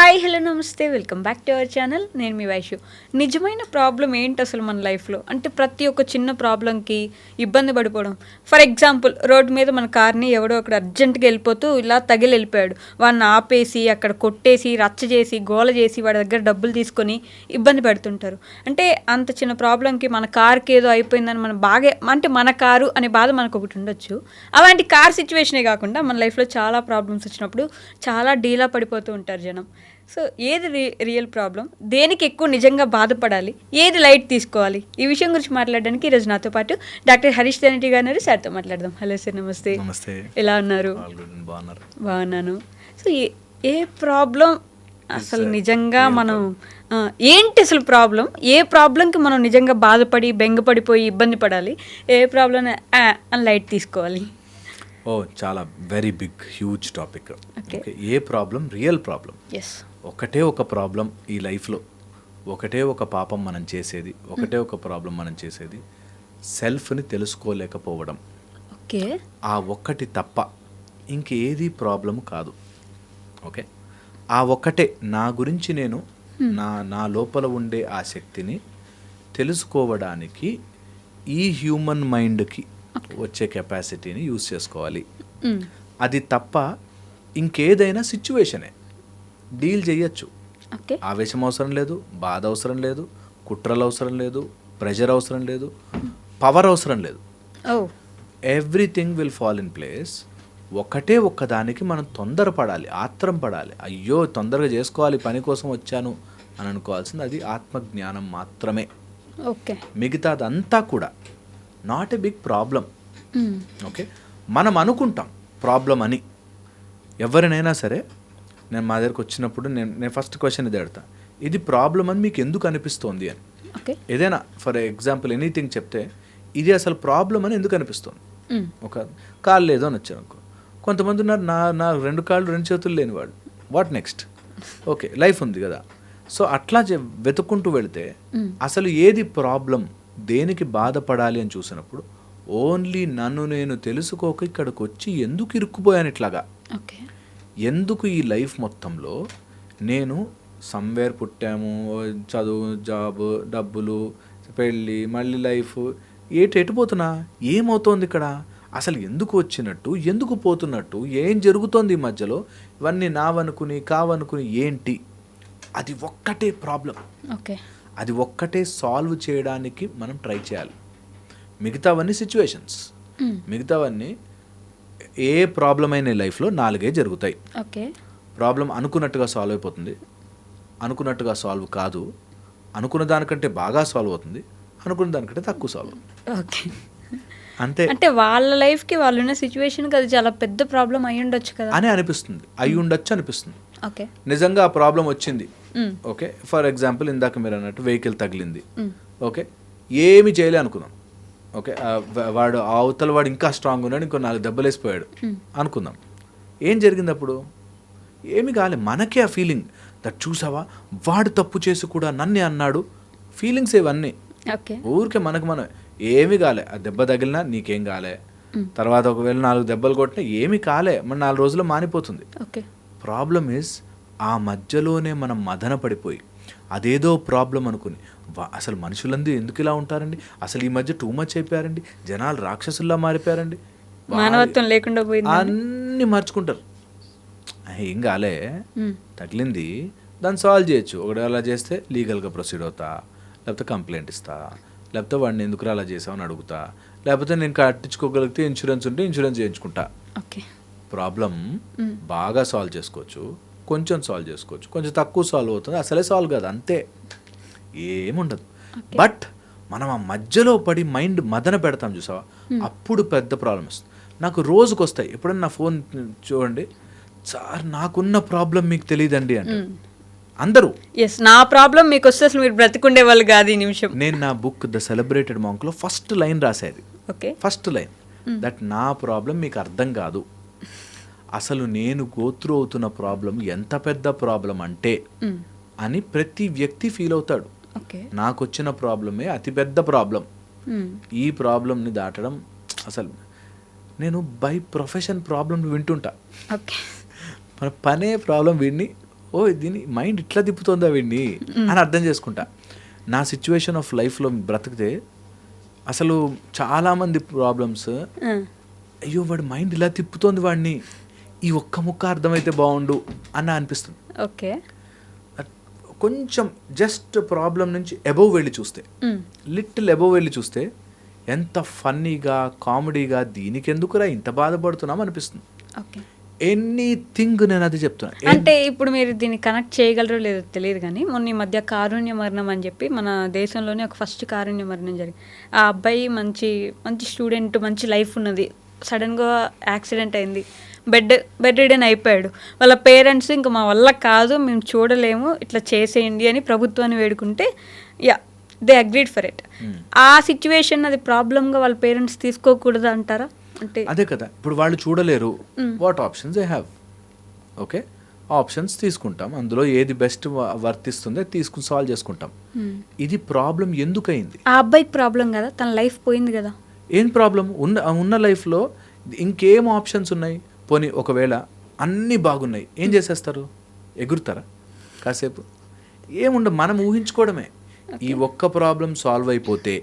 Hi hello నమస్తే welcome back to our channel. నేను మీ వైషు. నిజమైన ప్రాబ్లం ఏంటి అసలు మన లైఫ్లో అంటే ప్రతి ఒక్క చిన్న ప్రాబ్లంకి ఇబ్బంది పడిపోవడం. ఫర్ ఎగ్జాంపుల్ రోడ్డు మీద మన కార్ని ఎవడో అక్కడ అర్జెంటుగా వెళ్ళిపోతూ ఇలా తగిలి వెళ్ళిపోయాడు. వాడిని ఆపేసి అక్కడ కొట్టేసి రచ్చ చేసి గోల చేసి వాడి దగ్గర డబ్బులు తీసుకొని ఇబ్బంది పెడుతుంటారు. అంటే అంత చిన్న ప్రాబ్లంకి మన కార్కి ఏదో అయిపోయిందని మనం బాగా అంటే మన కారు అనే బాధ మనకు ఒకటి ఉండొచ్చు. అలాంటి కార్ సిచ్యువేషనే కాకుండా మన లైఫ్లో చాలా ప్రాబ్లమ్స్ వచ్చినప్పుడు చాలా డీలా పడిపోతూ ఉంటారు జనం. సో ఏది రియల్ ప్రాబ్లం, దేనికి ఎక్కువ నిజంగా బాధపడాలి, ఏది లైట్ తీసుకోవాలి, ఈ విషయం గురించి మాట్లాడడానికి ఈరోజు నాతో పాటు డాక్టర్ హరీష్ తెనటి గారు ఉన్నారు. సార్తో మాట్లాడదాం. హలో సార్, నమస్తే. నమస్తే. ఎలా ఉన్నారు? బాగున్నాను. సో ఏ ప్రాబ్లం అసలు నిజంగా మనం ఏంటి అసలు ప్రాబ్లం, ఏ ప్రాబ్లంకి మనం నిజంగా బాధపడి బెంగపడిపోయి ఇబ్బంది పడాలి, ఏ ప్రాబ్లం అని లైట్ తీసుకోవాలి? చాలా వెరీ బిగ్ హ్యూజ్ టాపిక్. ఏ ప్రాబ్లం రియల్ ప్రాబ్లం? ఒకటే ఒక ప్రాబ్లం ఈ లైఫ్లో, ఒకటే ఒక పాపం మనం చేసేది, ఒకటే ఒక ప్రాబ్లం మనం చేసేది సెల్ఫ్ని తెలుసుకోలేకపోవడం. ఓకే, ఆ ఒక్కటి తప్ప ఇంకేది ప్రాబ్లం కాదు. ఓకే, ఆ ఒక్కటే నా గురించి నేను నా లోపల ఉండే ఆ శక్తిని తెలుసుకోవడానికి ఈ హ్యూమన్ మైండ్కి వచ్చే కెపాసిటీని యూజ్ చేసుకోవాలి. అది తప్ప ఇంకేదైనా సిచ్యువేషనే డీల్ చేయొచ్చు. ఆవేశం అవసరం లేదు, బాధ అవసరం లేదు, కుట్రలు అవసరం లేదు, ప్రెషర్ అవసరం లేదు, పవర్ అవసరం లేదు. Everything will fall in place. ఒకటే ఒక్కదానికి మనం తొందరపడాలి, ఆత్రం పడాలి, అయ్యో తొందరగా చేసుకోవాలి, పని కోసం వచ్చాను అని అనుకోవాల్సింది అది ఆత్మజ్ఞానం మాత్రమే. మిగతాదంతా కూడా not a big problem. Okay, మనం అనుకుంటాం ప్రాబ్లం అని. ఎవరినైనా సరే నేను మా దగ్గరకు వచ్చినప్పుడు నేను ఫస్ట్ క్వశ్చన్ ఇది అడుగుతా, ఇది ప్రాబ్లం అని మీకు ఎందుకు అనిపిస్తోంది అని. ఏదైనా ఫర్ ఎగ్జాంపుల్ ఎనీథింగ్ చెప్తే ఇది అసలు ప్రాబ్లం అని ఎందుకు అనిపిస్తుంది. ఒక కాళ్ళు లేదు అని వచ్చాను అనుకో, కొంతమంది ఉన్నారు నా 2 కాళ్ళు 2 చేతులు లేని వాళ్ళు. What next? ఓకే, లైఫ్ ఉంది కదా. సో అట్లా వెతుక్కుంటూ వెళితే అసలు ఏది ప్రాబ్లం, దేనికి బాధపడాలి అని చూసినప్పుడు ఓన్లీ నన్ను నేను తెలుసుకోక ఇక్కడికి వచ్చి ఎందుకు ఇరుక్కుపోయాను ఇట్లాగా, ఎందుకు ఈ లైఫ్ మొత్తంలో నేను సమ్వేర్ పుట్టాము, చదువు, జాబ్, డబ్బులు, పెళ్ళి, మళ్ళీ లైఫ్, ఎటుపోతున్నా, ఏమవుతోంది ఇక్కడ, అసలు ఎందుకు వచ్చినట్టు, ఎందుకు పోతున్నట్టు, ఏం జరుగుతోంది ఈ మధ్యలో, ఇవన్నీ నావనుకుని కావనుకుని ఏంటి, అది ఒక్కటే ప్రాబ్లం. అది ఒక్కటే సాల్వ్ చేయడానికి మనం ట్రై చేయాలి. మిగతావన్నీ సిచ్యువేషన్స్, మిగతావన్నీ ఏ ప్రాబ్లం అయిన లైఫ్లో 4 జరుగుతాయి. ప్రాబ్లం అనుకున్నట్టుగా సాల్వ్ అయిపోతుంది, అనుకున్నట్టుగా సాల్వ్ కాదు, అనుకున్న దానికంటే బాగా సాల్వ్ అవుతుంది, అనుకున్న దానికంటే తక్కువ సాల్వ్ అవుతుంది. అంతే. అంటే వాళ్ళ లైఫ్కి వాళ్ళు ఉన్న సిచ్యువేషన్కి అది చాలా పెద్ద ప్రాబ్లం అయి ఉండొచ్చు కదా అని అనిపిస్తుంది, అయి ఉండొచ్చు అనిపిస్తుంది. నిజంగా ఆ ప్రాబ్లం వచ్చింది. ఓకే, ఫర్ ఎగ్జాంపుల్ ఇందాక మీరు అన్నట్టు వెహికల్ తగిలింది. ఓకే, ఏమి చేయలే అనుకుందాం. ఓకే, వాడు అవతల వాడు ఇంకా స్ట్రాంగ్ ఉన్నాడు, ఇంకో 4 దెబ్బలు వేసిపోయాడు అనుకుందాం. ఏం జరిగింది అప్పుడు? ఏమి కాలే, మనకే ఆ ఫీలింగ్ దట్ చూసావా వాడు తప్పు చేసి కూడా నన్నే అన్నాడు, ఫీలింగ్స్ ఇవన్నీ ఊరికే మనం ఏమి కాలే. ఆ దెబ్బ తగిలినా నీకేం కాలే, తర్వాత ఒకవేళ 4 దెబ్బలు కొట్టినా ఏమి కాలే, మన 4 రోజుల్లో మానిపోతుంది. ప్రాబ్లమ్ ఈజ్ ఆ మధ్యలోనే మనం మదన పడిపోయి అదేదో ప్రాబ్లం అనుకుని అసలు మనుషులందరూ ఎందుకు ఇలా ఉంటారండి, అసలు ఈ మధ్య టూ మచ్ అయిపోయారండి, జనాలు రాక్షసుల్లా మారిపోయారండి, మానవత్వం లేకుండా పోయింది, అన్నీ మర్చుకుంటారు. ఏం కాలే, తగిలింది, దాన్ని సాల్వ్ చేయొచ్చు. ఒకటి అలా చేస్తే లీగల్గా ప్రొసీడ్ అవుతా, లేకపోతే కంప్లైంట్ ఇస్తా, లేకపోతే వాడిని ఎందుకు అలా చేసామని అడుగుతా, లేకపోతే నేను కట్టించుకోగలిగితే ఇన్సూరెన్స్ ఉంటే ఇన్సూరెన్స్ చేయించుకుంటా. ప్రాబ్లం బాగా సాల్వ్ చేసుకోవచ్చు, కొంచెం సాల్వ్ చేసుకోవచ్చు, కొంచెం తక్కువ సాల్వ్ అవుతుంది, అసలే సాల్వ్ కాదు, అంతే, ఏముండదు. బట్ మనం ఆ మధ్యలో పడి మైండ్ మదన పెడతాం చూసావా, అప్పుడు పెద్ద ప్రాబ్లం వస్తుంది. నాకు రోజుకు వస్తాయి, ఎప్పుడన్నా నా ఫోన్ చూడండి, సార్ నాకున్న ప్రాబ్లం మీకు తెలియదండి అంటే అందరూ, నా ప్రాబ్లం మీకు వస్తే అసలు మీరు బ్రతికుండే వాళ్ళు కాదు ఈ నిమిషం. నేను నా బుక్ ద సెలబ్రేటెడ్ మాంక్లో ఫస్ట్ లైన్ రాసేది, ఫస్ట్ లైన్ దట్ నా ప్రాబ్లం మీకు అర్థం కాదు, అసలు నేను గోత్రు అవుతున్న ప్రాబ్లం ఎంత పెద్ద ప్రాబ్లం అంటే అని ప్రతి వ్యక్తి ఫీల్ అవుతాడు. నాకు వచ్చిన ప్రాబ్లమే అతిపెద్ద ప్రాబ్లం. ఈ ప్రాబ్లంని దాటడం అసలు నేను బై ప్రొఫెషన్ ప్రాబ్లం వింటుంటా, మన పనే ప్రాబ్లం విని ఓ దీని మైండ్ ఇట్లా తిప్పుతుందా వీడిని అని అర్థం చేసుకుంటా. నా సిచ్యువేషన్ ఆఫ్ లైఫ్లో బ్రతికితే అసలు చాలామంది ప్రాబ్లమ్స్ అయ్యో వాడి మైండ్ ఇలా తిప్పుతోంది వాడిని, ఈ ఒక్క ముక్క అర్థమైతే బాగుండు అని అనిపిస్తుంది. ఓకే. కొంచెం జస్ట్ ప్రాబ్లం నుంచి అబోవ్ వెళ్ళి చూస్తే, లిటిల్ అబోవ్ వెళ్ళి చూస్తే ఎంత ఫన్నీగా కామెడీగా దీనికి ఎందుకురా ఇంత బాధపడుతున్నాం అనిపిస్తుంది. ఓకే. ఎనీథింగ్ నేను అది చెప్తున్నా. అంటే ఇప్పుడు మీరు దీన్ని కనెక్ట్ చేయగలరో లేదో తెలియదు కానీ మొన్న ఈ మధ్య కారుణ్య మరణం అని చెప్పి మన దేశంలోనే ఒక ఫస్ట్ కారుణ్య మరణం జరిగింది. ఆ అబ్బాయి మంచి స్టూడెంట్, మంచి లైఫ్ ఉన్నది, సడన్గా యాక్సిడెంట్ అయింది, బెడ్ రిడెన్ అయిపోయాడు. వాళ్ళ పేరెంట్స్ ఇంకా మా వల్ల కాదు, మేము చూడలేము, ఇట్లా చేసేయండి అని ప్రభుత్వాన్ని వేడుకుంటే దే అగ్రీడ్ ఫర్ ఇట్. ఆ సిచ్యువేషన్ అది ప్రాబ్లంగా వాళ్ళ పేరెంట్స్ తీసుకోకూడదు అంటారా? అంటే అదే కదా, ఇప్పుడు వాళ్ళు చూడలేరు, what options they have. Okay, options తీసుకుంటాం, అందులో ఏది బెస్ట్ వర్తిస్తుందో తీసుకుని సాల్వ్ చేసుకుంటాం. ఇది ప్రాబ్లం ఎందుకయింది? ఆ అబ్బాయికి ప్రాబ్లం కదా, తన లైఫ్ పోయింది కదా. ఏం ప్రాబ్లం? ఉన్న లైఫ్లో ఇంకేం ఆప్షన్స్ ఉన్నాయి? పోనీ ఒకవేళ అన్నీ బాగున్నాయి, ఏం చేసేస్తారు? ఎగురుతారా కాసేపు? ఏముండదు, మనం ఊహించుకోవడమే. ఈ ఒక్క ప్రాబ్లం సాల్వ్ అయిపోతే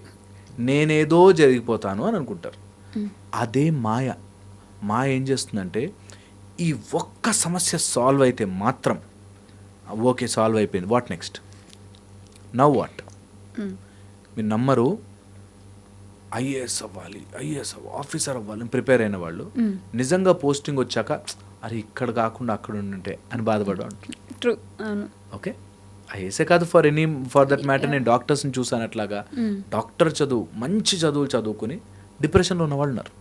నేనేదో జరిగిపోతాను అని అనుకుంటారు. అదే మాయ. మాయ ఏం చేస్తుందంటే ఈ ఒక్క సమస్య సాల్వ్ అయితే మాత్రం ఓకే సాల్వ్ అయిపోయింది, వాట్ నెక్స్ట్, నవ్ వాట్? మీరు నమ్మరు, ఐఏఎస్ అవ్వాలి, ఆఫీసర్ అవ్వాలని ప్రిపేర్ అయిన వాళ్ళు నిజంగా పోస్టింగ్ వచ్చాక అరే ఇక్కడ కాకుండా అక్కడ ఉండుంటే అని బాధపడ్డా. ట్రూ. అవును. ఓకే, ఐఏఎస్ఏ కాదు, ఫర్ దట్ మ్యాటర్ నేను డాక్టర్స్ని చూసాను. అట్లాగా డాక్టర్ చదువు, మంచి చదువులు చదువుకుని డిప్రెషన్లో ఉన్నవాళ్ళు ఉన్నారు.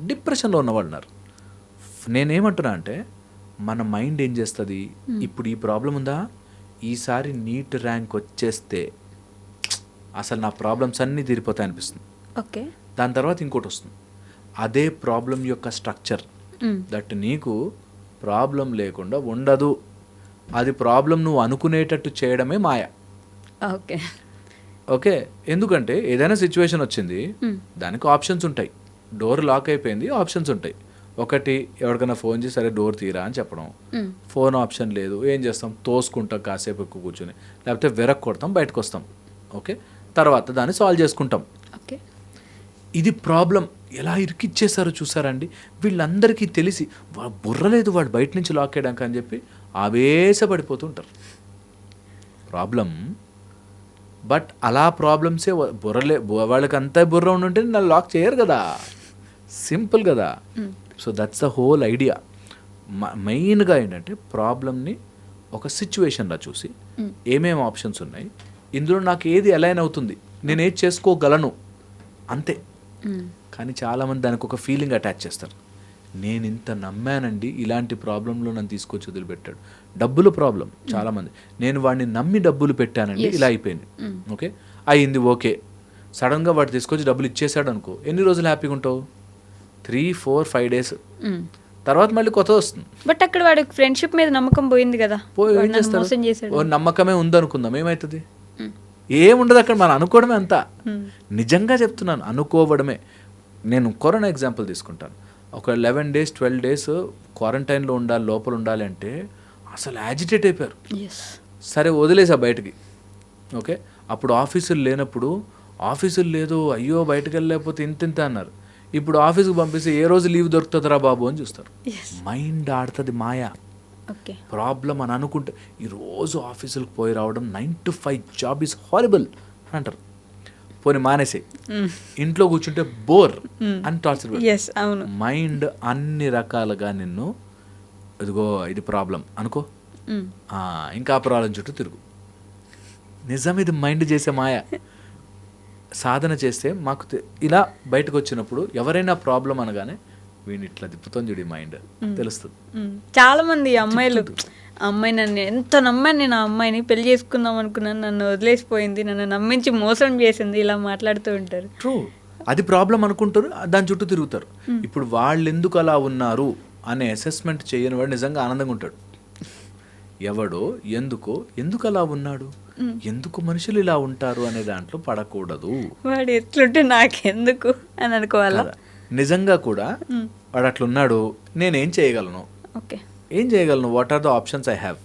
డిప్రెషన్లో ఉన్నవాళ్ళు ఉన్నారు. నేనేమంటున్నా అంటే మన మైండ్ ఏం చేస్తుంది, ఇప్పుడు ఈ ప్రాబ్లం ఉందా, ఈసారి నీట్ ర్యాంక్ వచ్చేస్తే అసలు నా ప్రాబ్లమ్స్ అన్నీ తీరిపోతాయి అనిపిస్తుంది. ఓకే. దాని తర్వాత ఇంకోటి వస్తుంది, అదే ప్రాబ్లం యొక్క స్ట్రక్చర్ దట్ నీకు ప్రాబ్లం లేకుండా ఉండదు, అది ప్రాబ్లం నువ్వు అనుకునేటట్టు చేయడమే మాయ. ఓకే. ఓకే, ఎందుకంటే ఏదైనా సిచ్యువేషన్ వచ్చింది, దానికి ఆప్షన్స్ ఉంటాయి. డోర్ లాక్ అయిపోయింది, ఆప్షన్స్ ఉంటాయి. ఒకటి, ఎవరికైనా ఫోన్ చేసి సరే డోర్ తీరా అని చెప్పడం. ఫోన్ ఆప్షన్ లేదు, ఏం చేస్తాం, తోసుకుంటాం కాసేపు ఎక్కువ కూర్చొని, లేకపోతే వెరక్ కొడతాం, బయటకు వస్తాం. ఓకే, తర్వాత దాన్ని సాల్వ్ చేసుకుంటాం. ఓకే. ఇది ప్రాబ్లం ఎలా ఇరికిచ్చేసారో చూసారండి. వీళ్ళందరికీ తెలిసి బుర్రలేదు వాడు బయట నుంచి లాక్ చేయడానికి అని చెప్పి ఆవేశపడిపోతుంటారు. ప్రాబ్లం, బట్ అలా ప్రాబ్లమ్సే బుర్రలే, వాళ్ళకి అంతా బుర్ర ఉండుంటే నన్ను లాక్ చేయరు కదా, సింపుల్ కదా. So that's the whole idea. మెయిన్గా ఏంటంటే ప్రాబ్లమ్ని ఒక సిచ్యువేషన్లా చూసి ఏమేమి ఆప్షన్స్ ఉన్నాయి, ఇందులో నాకు ఏది అలైన్ అవుతుంది, నేను ఏది చేసుకోగలను, అంతే. కానీ చాలామంది దానికి ఒక ఫీలింగ్ అటాచ్ చేస్తారు. నేను ఇంత నమ్మానండి, ఇలాంటి ప్రాబ్లంలో నన్ను తీసుకొచ్చి వదిలిపెట్టాడు. డబ్బుల ప్రాబ్లం చాలామంది, నేను వాడిని నమ్మి డబ్బులు పెట్టానండి, ఇలా అయిపోయింది. ఓకే, అయింది, ఓకే. సడన్గా వాడు తీసుకొచ్చి డబ్బులు ఇచ్చేసాడు అనుకో, ఎన్ని రోజులు హ్యాపీగా ఉంటావు? 3, 4, 5 days, తర్వాత మళ్ళీ కొత్త వస్తుంది. బట్ అక్కడ వాడి ఫ్రెండ్షిప్ మీద నమ్మకం పోయింది కదా, ఏం చేస్తారు? ఓ నమ్మకమే ఉందనుకుందాం, ఏమవుతుంది? ఏముండదు అక్కడ, మనం అనుకోవడమే అంతా. నిజంగా చెప్తున్నాను, అనుకోవడమే. నేను కరోనా ఎగ్జాంపుల్ తీసుకుంటాను. ఒక 11 days 12 days క్వారంటైన్లో ఉండాలి, లోపల ఉండాలి అంటే అసలు యాజిటేట్ అయిపోయారు. సరే వదిలేసా బయటికి. ఓకే, అప్పుడు ఆఫీసులు లేనప్పుడు ఆఫీసులు లేదు, అయ్యో బయటకు వెళ్ళలేకపోతే ఇంత అన్నారు. ఇప్పుడు ఆఫీస్కి పంపిస్తే ఏ రోజు లీవ్ దొరుకుతుందిరా బాబు అని చూస్తారు. మైండ్ ఆడుతుంది మాయా. ప్రాబ్లం అని అనుకుంటే ఈరోజు ఆఫీసులకు పోయి రావడం 9 to 5 జాబ్ ఈజ్ హారిబుల్ అంటారు. పోనీ మానేసే, ఇంట్లో కూర్చుంటే బోర్ అని టార్చర్. మైండ్ అన్ని రకాలుగా నిన్ను ఇదిగో ఇది ప్రాబ్లం అనుకో, ఇంకా ప్రాబ్లం చుట్టూ తిరుగు. నిజం, ఇది మైండ్ చేసే మాయ. సాధన చేస్తే మాకు ఇలా బయటకు వచ్చినప్పుడు ఎవరైనా ప్రాబ్లం అనగానే వీడిని ఇట్లా తిప్పుతుంది చూడు మైండ్, తెలుస్తుంది. చాలా మంది అమ్మాయిలు, అమ్మాయి నన్ను ఎంత నమ్మాను, నేను ఆ అమ్మాయిని పెళ్లి చేసుకుందాం అనుకున్నాను, నన్ను వదిలేసిపోయింది, నన్ను నమ్మించి మోసం చేసింది, ఇలా మాట్లాడుతూ ఉంటారు. ట్రూ, అది ప్రాబ్లం అనుకుంటారు, దాని చుట్టూ తిరుగుతారు. ఇప్పుడు వాళ్ళు ఎందుకు అలా ఉన్నారు అనే అసెస్మెంట్ చేయని వాడు నిజంగా ఆనందంగా ఉంటాడు. ఎవడో ఎందుకు అలా ఉన్నాడు, ఎందుకు మనుషులు ఇలా ఉంటారు అనే దాంట్లో పడకూడదు. వాడు ఎట్లుంటే నాకెందుకు అని అనుకోవాలా. నిజంగా కూడా వాడు అట్లున్నాడు, నేనేం చేయగలను, ఓకే, ఏం చేయగలను, what are the options I have,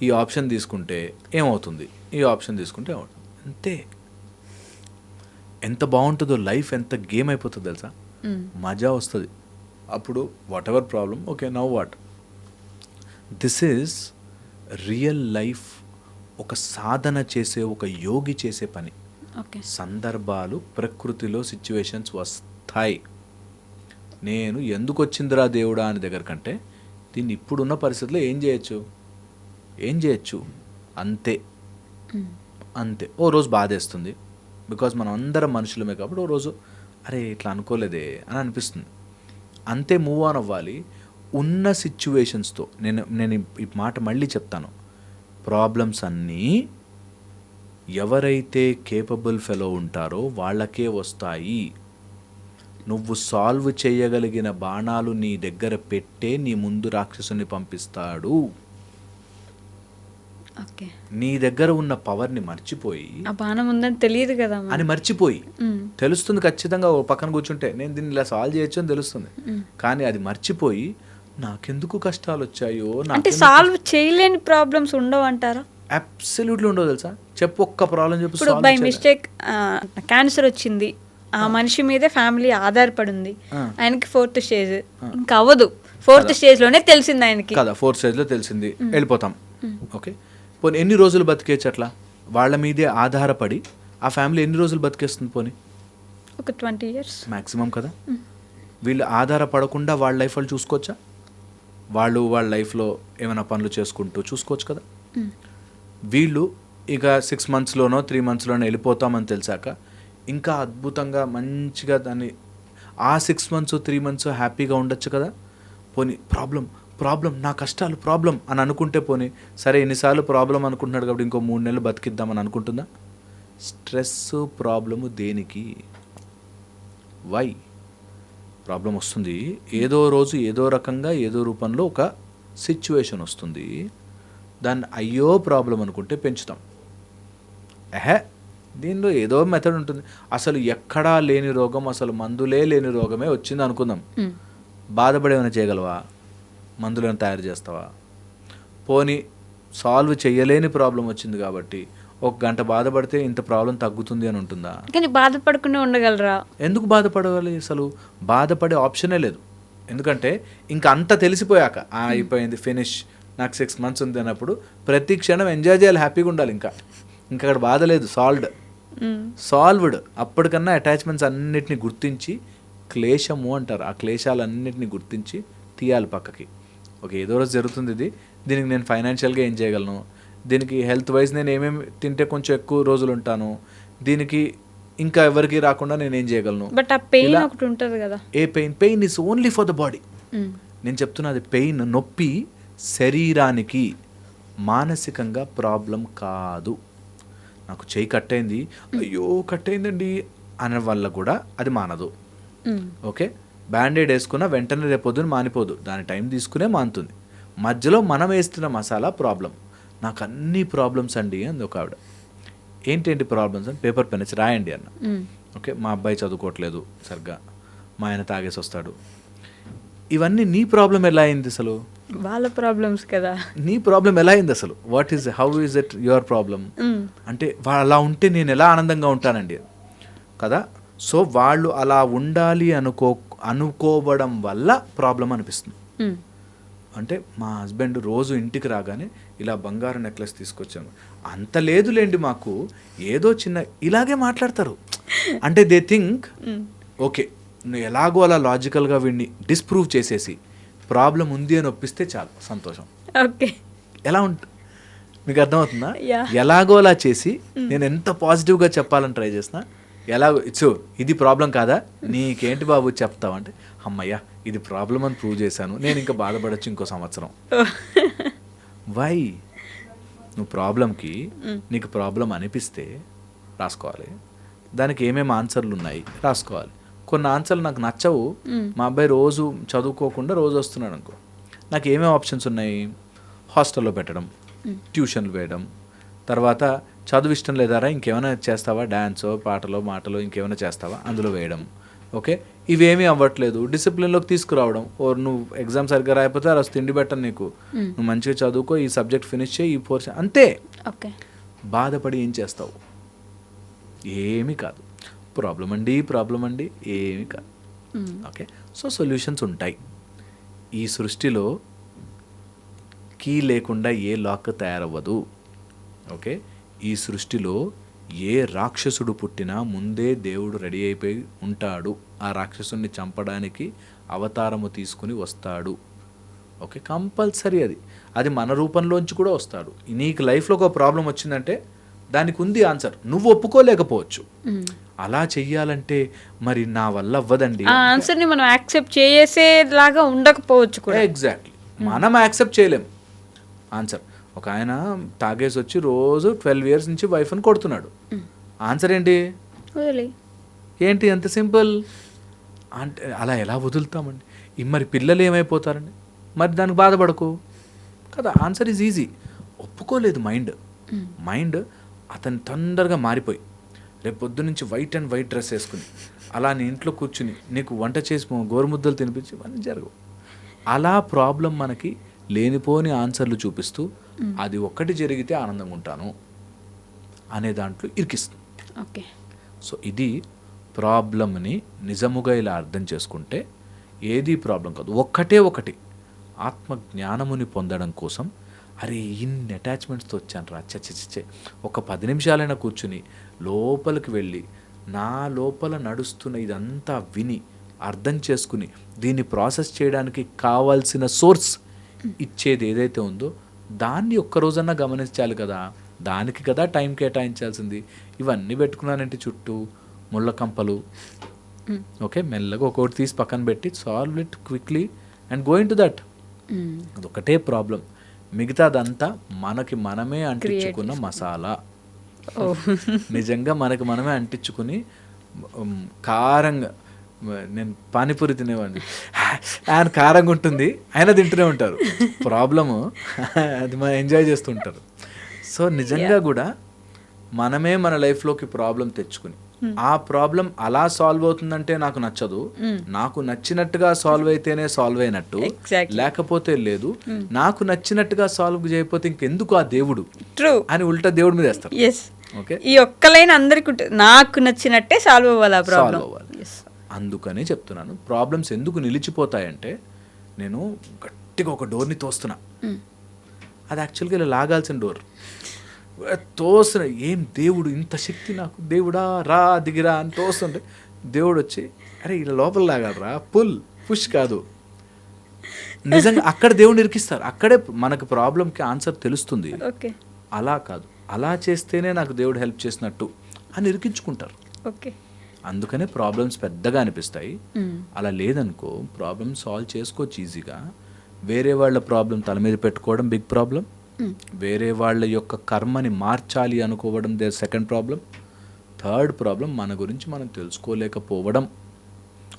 ఈ ఆప్షన్ తీసుకుంటే ఏమవుతుంది, ఈ ఆప్షన్ తీసుకుంటే ఏమవుతుంది, అంతే. ఎంత బాగుంటుందో లైఫ్, ఎంత గేమ్ అయిపోతుందో తెలుసా, మజా వస్తుంది అప్పుడు. What ever problem, okay now what. This is real life. ఒక సాధన చేసే, ఒక యోగి చేసే పని. ఓకే. సందర్భాలు, ప్రకృతిలో సిచ్యువేషన్స్ వస్తాయి. నేను ఎందుకు వచ్చిందిరా దేవుడా అని దగ్గర కంటే దీన్ని ఇప్పుడున్న పరిస్థితుల్లో ఏం చేయొచ్చు అంతే. అంతే. ఓ రోజు బాధేస్తుంది, బికాజ్ మనం అందరం మనుషులమే కాబట్టి ఓ రోజు అరే ఇట్లా అనుకోలేదే అని అనిపిస్తుంది, అంతే. మూవ్ ఆన్ అవ్వాలి ఉన్న సిచ్యువేషన్స్తో. నేను ఈ మాట మళ్ళీ చెప్తాను, ప్రాబ్లమ్స్ అన్నీ ఎవరైతే కేపబుల్ ఫెలో ఉంటారో వాళ్ళకే వస్తాయి. నువ్వు సాల్వ్ చేయగలిగిన బాణాలు నీ దగ్గర పెట్టే నీ ముందు రాక్షసుని పంపిస్తాడు. ఓకే. నీ దగ్గర ఉన్న పవర్ని మర్చిపోయి, ఆ బాణం ఉందని తెలియదు కదా అని మర్చిపోయి, తెలుస్తుంది ఖచ్చితంగా, ఓ పక్కన కూర్చుంటే నేను దీన్ని ఇలా సాల్వ్ చేయొచ్చు అని తెలుస్తుంది, కానీ అది మర్చిపోయి నాకెందుకు కష్టాలు వచ్చాయో, అంటే సాల్వ్ చేయలేని ప్రాబ్లమ్స్ ఉండవు అంటారా? అబ్సల్యూట్లీ ఉండవు తెలుసా. చెప్పు, ఒక్క ప్రాబ్లం చెప్పు. ఇప్పుడు బై మిస్టేక్ క్యాన్సర్ వచ్చింది, ఆ మనిషి మీదే ఫ్యామిలీ ఆధారపడి ఉంది, ఆయనకి 4th స్టేజ్, ఇంకా అవ్వదు, 4th స్టేజ్లోనే తెలిసింది ఆయనకి కదా, 4th స్టేజ్లో తెలిసింది, వెళ్ళిపోతాం. ఓకే, పోనీ ఎన్ని రోజులు బతికేచ్చు అట్లా? వాళ్ళ మీదే ఆధారపడి ఆ ఫ్యామిలీ ఎన్ని రోజులు బతికేస్తుంది? పోనీ ఒక 20 years మ్యాక్సిమం కదా. వీళ్ళు ఆధారపడకుండా వాళ్ళ లైఫ్ వాళ్ళు చూసుకోవచ్చా? వాళ్ళ లైఫ్లో ఏమైనా పనులు చేసుకుంటూ చూసుకోవచ్చు కదా. వీళ్ళు ఇక 6 monthsలోనో 3 monthsలోనో వెళ్ళిపోతామని తెలిసాక ఇంకా అద్భుతంగా మంచిగా దాన్ని ఆ 6 months 3 months హ్యాపీగా ఉండొచ్చు కదా. పోనీ ప్రాబ్లం నా కష్టాలు ప్రాబ్లం అని అనుకుంటే, పోనీ సరే ఎన్నిసార్లు ప్రాబ్లం అనుకుంటున్నాడు కాబట్టి ఇంకో 3 నెలలు బతికిద్దామని అనుకుంటుందా? స్ట్రెస్ ప్రాబ్లము దేనికి? వై ప్రాబ్లం వస్తుంది? ఏదో రోజు ఏదో రకంగా ఏదో రూపంలో ఒక సిచ్యువేషన్ వస్తుంది, దాన్ని అయ్యో ప్రాబ్లం అనుకుంటే పెంచుతాం. దీనిలో ఏదో మెథడ్ ఉంటుంది. అసలు ఎక్కడా లేని రోగం, అసలు మందులే లేని రోగమే వచ్చింది అనుకుందాం, బాధపడేమైనా చేయగలవా? మందులను తయారు చేస్తావా? పోనీ సాల్వ్ చేయలేని ప్రాబ్లం వచ్చింది కాబట్టి 1 గంట బాధపడితే ఇంత ప్రాబ్లం తగ్గుతుంది అని ఉంటుందా? కానీ బాధపడకుండా ఉండగలరా? ఎందుకు బాధపడగాలి? అసలు బాధపడే ఆప్షనే లేదు. ఎందుకంటే ఇంకా అంత తెలిసిపోయాక అయిపోయింది, ఫినిష్, నాకు 6 months ఉంది అన్నప్పుడు ప్రతి క్షణం ఎంజాయ్ చేయాలి, హ్యాపీగా ఉండాలి. ఇంకా అక్కడ బాధ లేదు, సాల్వ్డ్. అప్పటికన్నా అటాచ్మెంట్స్ అన్నిటిని గుర్తించి, క్లేశము అంటారు, ఆ క్లేశాలన్నిటిని గుర్తించి తీయాలి పక్కకి. ఓకే, ఏదో రోజు జరుగుతుంది ఇది, దీనికి నేను ఫైనాన్షియల్గా ఏం చేయగలను, దీనికి హెల్త్ వైజ్ నేను ఏమేమి తింటే కొంచెం ఎక్కువ రోజులు ఉంటాను, దీనికి ఇంకా ఎవరికి రాకుండా నేను ఏం చేయగలను. బట్ ఆ పెయిన్ ఒకటి ఉంటుంది కదా. A pain is only for the body. నేను చెప్తున్నది పెయిన్, నొప్పి శరీరానికి, మానసికంగా ప్రాబ్లం కాదు. నాకు చెయ్యి కట్టయింది, అయ్యో కట్టయిందండి అనే వల్ల కూడా అది మానదు. ఓకే, బ్యాండేడ్ వేసుకున్న వెంటనే రేపొద్దున మానిపోదు, దాని టైం తీసుకునే మానుతుంది. మధ్యలో మనం వేస్తున్న మసాలా ప్రాబ్లం. నాకు అన్ని ప్రాబ్లమ్స్ అండి అంది ఒక ఆవిడ. ఏంటేంటి ప్రాబ్లమ్స్ అని పేపర్ పెన్ ఇచ్చి రాయండి అన్న. ఓకే, మా అబ్బాయి చదువుకోవట్లేదు సరిగ్గా, మా ఆయన తాగేసి వస్తాడు. ఇవన్నీ నీ ప్రాబ్లం ఎలా అయింది అసలు? వాళ్ళ ప్రాబ్లమ్స్ కదా. నీ ప్రాబ్లం ఎలా అయింది అసలు? How is it your problem? అంటే అలా ఉంటే నేను ఎలా ఆనందంగా ఉంటానండి కదా. సో వాళ్ళు అలా ఉండాలి అనుకోవడం వల్ల ప్రాబ్లం అనిపిస్తుంది. అంటే మా హస్బెండ్ రోజు ఇంటికి రాగానే ఇలా బంగారు నెక్లెస్ తీసుకొచ్చాను, అంత లేదులేండి మాకు, ఏదో చిన్న, ఇలాగే మాట్లాడతారు. అంటే దే థింక్ ఓకే, నువ్వు ఎలాగో అలా లాజికల్గా వీడిని డిస్ప్రూవ్ చేసేసి ప్రాబ్లం ఉంది అని ఒప్పిస్తే చాలు, సంతోషం. ఓకే, ఎలా ఉంటుంది మీకు అర్థమవుతుందా? ఎలాగో అలా చేసి నేను ఎంత పాజిటివ్గా చెప్పాలని ట్రై చేసిన, ఎలాగో ఇది ప్రాబ్లం కాదా, నీకేంటి బాబు చెప్తావంటే, అమ్మయ్యా ఇది ప్రాబ్లం అని ప్రూవ్ చేశాను, నేను ఇంకా బాధపడచ్చు ఇంకో సంవత్సరం. వై? నువ్వు ప్రాబ్లంకి నీకు ప్రాబ్లం అనిపిస్తే రాసుకోవాలి, దానికి ఏమేమి ఆన్సర్లు ఉన్నాయి రాసుకోవాలి. కొన్ని ఆన్సర్లు నాకు నచ్చవు, మా అబ్బాయి రోజు చదువుకోకుండా రోజు వస్తున్నాడు అనుకో, నాకు ఏమేమి ఆప్షన్స్ ఉన్నాయి? హాస్టల్లో పెట్టడం, ట్యూషన్లు వేయడం, తర్వాత చదువు ఇష్టం లేదారా ఇంకేమైనా చేస్తావా, డ్యాన్సో పాటలో మాటలో ఇంకేమైనా చేస్తావా అందులో వేయడం, ఓకే, ఇవేమీ అవ్వట్లేదు, డిసిప్లిన్లోకి తీసుకురావడం. ఓ నువ్వు ఎగ్జామ్ సరిగ్గా రాకపోతే ఆ రోజు తిండి పెట్టను నీకు, నువ్వు మంచిగా చదువుకో, ఈ సబ్జెక్ట్ ఫినిష్ చేయి, ఈ పోర్షన్, అంతే. ఓకే. బాధపడి ఏం చేస్తావు? ఏమీ కాదు. ప్రాబ్లం అండి ఏమీ కాదు. ఓకే, సో సొల్యూషన్స్ ఉంటాయి. ఈ సృష్టిలో కీ లేకుండా ఏ లాక్ తయారవ్వదు. ఓకే, ఈ సృష్టిలో ఏ రాక్షసుడు పుట్టినా ముందే దేవుడు రెడీ అయిపోయి ఉంటాడు. ఆ రాక్షసుడిని చంపడానికి అవతారము తీసుకుని వస్తాడు. ఓకే, కంపల్సరీ అది మన రూపంలోంచి కూడా వస్తాడు. నీకు లైఫ్లో ఒక ప్రాబ్లం వచ్చిందంటే దానికి ఉంది ఆన్సర్, నువ్వు ఒప్పుకోలేకపోవచ్చు. అలా చెయ్యాలంటే మరి నా వల్ల అవ్వదండి, ఆ ఆన్సర్ని మనం యాక్సెప్ట్ చేసేలాగా ఉండకపోవచ్చు కూడా. ఎగ్జాక్ట్లీ, మనం యాక్సెప్ట్ చేయలేం ఆన్సర్. ఒక ఆయన తాగేసి వచ్చి రోజు 12 years నుంచి వైఫ్ని కొడుతున్నాడు. ఆన్సర్ ఏంటి? వదిలే. ఏంటి ఎంత సింపుల్ అంటే, అలా ఎలా వదులుతామండి? మరి పిల్లలు ఏమైపోతారండి? మరి దానికి బాధపడకు కదా. Answer is easy. ఒప్పుకోలేదు మైండ్ అతను తొందరగా మారిపోయి రేపు పొద్దు నుంచి వైట్ డ్రెస్ వేసుకుని అలా నీ ఇంట్లో కూర్చుని నీకు వంట చేసి గోరుముద్దలు తినిపించి ఇవన్నీ జరగవు. అలా ప్రాబ్లం మనకి లేనిపోని ఆన్సర్లు చూపిస్తూ అది ఒక్కటి జరిగితే ఆనందంగా ఉంటాను అనే దాంట్లో ఇరికిస్తుంది. ఓకే, సో ఇది ప్రాబ్లమ్ని నిజముగా ఇలా అర్థం చేసుకుంటే ఏది ప్రాబ్లం కాదు. ఒకటి ఆత్మ జ్ఞానముని పొందడం కోసం అరే ఇన్ని అటాచ్మెంట్స్తో వచ్చాను రా, చచ్చే ఒక 10 నిమిషాలైనా కూర్చుని లోపలికి వెళ్ళి నా లోపల నడుస్తున్న ఇదంతా విని అర్థం చేసుకుని దీన్ని ప్రాసెస్ చేయడానికి కావాల్సిన సోర్స్ ఇచ్చేది ఏదైతే ఉందో దాన్ని ఒక్కరోజన్నా గమనించాలి కదా. దానికి కదా టైం కేటాయించాల్సింది. ఇవన్నీ పెట్టుకున్నానంటే చుట్టూ ముళ్ళ కంపలు. ఓకే, మెల్లగా ఒక్కొక్కటి తీసి పక్కన పెట్టి solve it quickly and going to that. అదొకటే ప్రాబ్లం, మిగతాదంతా మనకి మనమే అంటించుకున్న మసాలా. నిజంగా మనకి మనమే అంటించుకుని కారంగా, నేను పానీపూరి తినేవాడిని, ఆయన కారంగా ఉంటుంది ఆయన తింటూనే ఉంటారు. ప్రాబ్లము అది మనం ఎంజాయ్ చేస్తుంటారు. సో నిజంగా కూడా మనమే మన లైఫ్లోకి ప్రాబ్లం తెచ్చుకుని ఆ ప్రాబ్లం అలా సాల్వ్ అవుతుందంటే నాకు నచ్చదు, నాకు నచ్చినట్టుగా సాల్వ్ అయితేనే సాల్వ్ అయినట్టు, లేకపోతే లేదు. నాకు నచ్చినట్టుగా సాల్వ్ చేయకపోతే ఇంకెందుకు ఆ దేవుడు అని ఉల్టా దేవుడి మీద వేస్తారు. ఓకే, ఈ ఒక్క లైన్ అందరికి నాకు నచ్చినట్టే సాల్వ్ అవ్వాలి, ప్రాబ్లం అవ్వాలి. అందుకనే చెప్తున్నాను, ప్రాబ్లమ్స్ ఎందుకు నిలిచిపోతాయంటే నేను గట్టిగా ఒక డోర్ని తోస్తున్నా, అది యాక్చువల్గా ఇలా లాగాల్సిన డోర్ తోస్తున్నా. ఏం దేవుడు ఇంత శక్తి నాకు, దేవుడా రా దిగిరా అని తోస్తుంటే దేవుడు వచ్చి అరే ఇలా లోపల లాగాడరా, పుష్ కాదు. నిజంగా అక్కడ దేవుడిని ఇరికిస్తారు, అక్కడే మనకు ప్రాబ్లంకి ఆన్సర్ తెలుస్తుంది. అలా కాదు, అలా చేస్తేనే నాకు దేవుడు హెల్ప్ చేసినట్టు అని ఇరికించుకుంటారు. అందుకనే ప్రాబ్లమ్స్ పెద్దగా అనిపిస్తాయి. అలా లేదనుకో ప్రాబ్లమ్ సాల్వ్ చేసుకోవచ్చు ఈజీగా. వేరే వాళ్ళ ప్రాబ్లం తల మీద పెట్టుకోవడం బిగ్ ప్రాబ్లం, వేరే వాళ్ళ యొక్క కర్మని మార్చాలి అనుకోవడం there second problem, third problem మన గురించి మనం తెలుసుకోలేకపోవడం.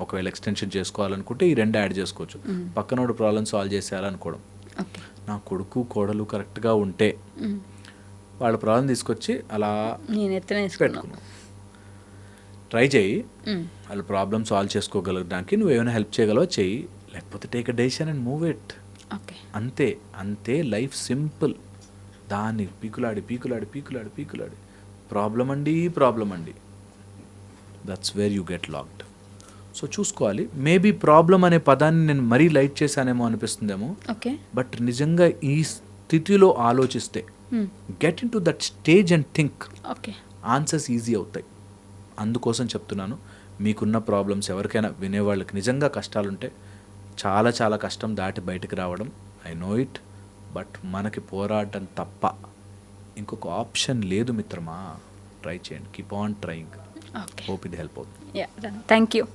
ఒకవేళ ఎక్స్టెన్షన్ చేసుకోవాలనుకుంటే ఈ రెండు యాడ్ చేసుకోవచ్చు. పక్కనోడు ప్రాబ్లం సాల్వ్ చేసేయాలనుకోవడం. నా కొడుకు కోడలు కరెక్ట్గా ఉంటే వాళ్ళ ప్రాబ్లం తీసుకొచ్చి అలా పెట్టుకున్నావు, ట్రై చేయి. వాళ్ళ ప్రాబ్లం సాల్వ్ చేసుకోగలగడానికి నువ్వు ఏమైనా హెల్ప్ చేయగలవో చెయ్యి, లేకపోతే take a decision and move it. అంతే లైఫ్ సింపుల్. దాన్ని పీకులాడి ప్రాబ్లం అండి, that's where you get locked. So చూసుకోవాలి. మేబీ ప్రాబ్లం అనే పదాన్ని నేను మరీ లైట్ చేశానేమో అనిపిస్తుందేమో, బట్ నిజంగా ఈ స్థితిలో ఆలోచిస్తే get in to that stage and think, answers easy అవుతాయి. అందుకోసం చెప్తున్నాను, మీకున్న ప్రాబ్లమ్స్ ఎవరికైనా వినేవాళ్ళకి నిజంగా కష్టాలుంటే చాలా చాలా కష్టం దాటి బయటకు రావడం, ఐ నో ఇట్. బట్ మనకి పోరాటం తప్ప ఇంకొక ఆప్షన్ లేదు మిత్రమా. ట్రై చేయండి, కీప్ ఆన్ ట్రయింగ్. హోప్ ఇది హెల్ప్ అవుతుంది. Thank you.